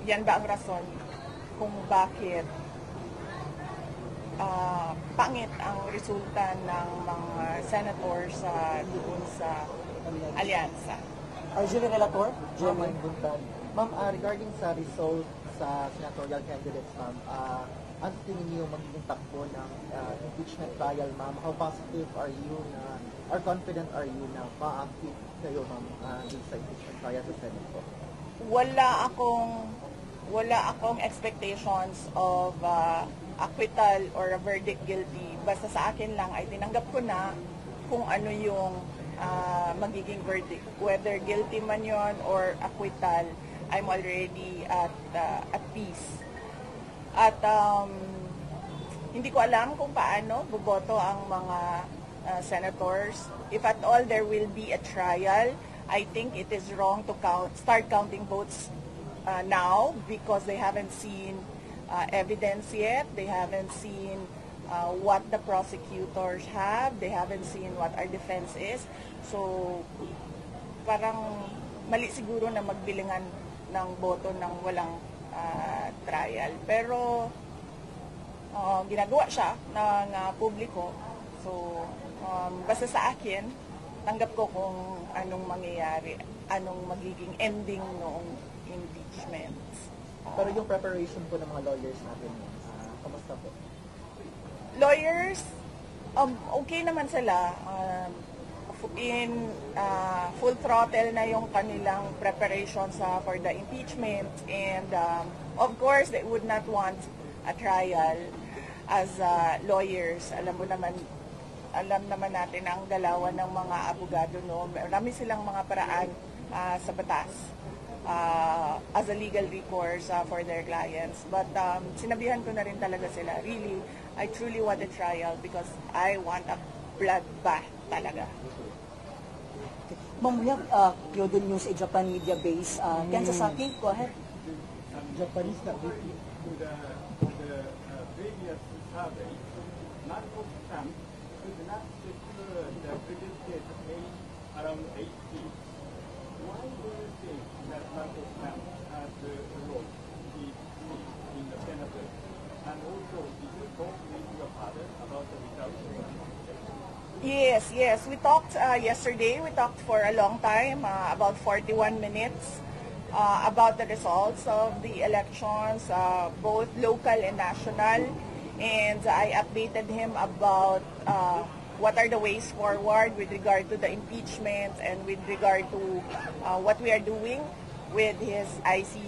yan ba ang rason kung bakit pangit ang resulta ng mga senators doon sa alyansa. Arjun Relator, Ma'am Buntan. Ma'am, regarding sa result sa senatorial candidates, ma'am, ano tingin niyo magiging takbo ng impeachment trial, ma'am? How positive are you na, or confident are you na ma-active kayo, ma'am, dun sa impeachment trial sa Senate po? Wala akong expectations of acquittal or a verdict guilty. Basta sa akin lang ay tinanggap ko na kung ano yung magiging verdict. Whether guilty man yon or acquittal, I'm already at peace. At hindi ko alam kung paano boboto ang mga senators. If at all there will be a trial, I think it is wrong to start counting votes now because they haven't seen evidence yet. They haven't seen what the prosecutors have. They haven't seen what our defense is. So, parang mali siguro na magbilingan ng boto ng walang trial. Pero, ginagawa siya ng publiko. So, basta sa akin, tanggap ko kung anong mangyayari, anong magiging ending noong impeachment. Pero yung preparation po ng mga lawyers natin, kamusta po? Lawyers, okay naman sila. In full throttle na yung kanilang preparations for the impeachment, and of course they would not want a trial as lawyers. Alam naman natin ang galawan ng mga abogado, no? Marami silang mga paraan sa batas as a legal recourse for their clients. But sinabihan ko na rin talaga sila, really, I truly want a trial because I want a bloodbath talaga. Ma'am, we have Kyodo News, a Japan media base. Ken Sasaki, go ahead. Japanese na to the previous survey, Marcos Trump could not secure the predicted age around 80. Why do you think that Marcos Trump has lost his seat in the Senate? And also, did you talk with your father about the results? Yes. We talked yesterday. We talked for a long time, about 41 minutes, about the results of the elections, both local and national. And I updated him about what are the ways forward with regard to the impeachment and with regard to what we are doing with his ICC.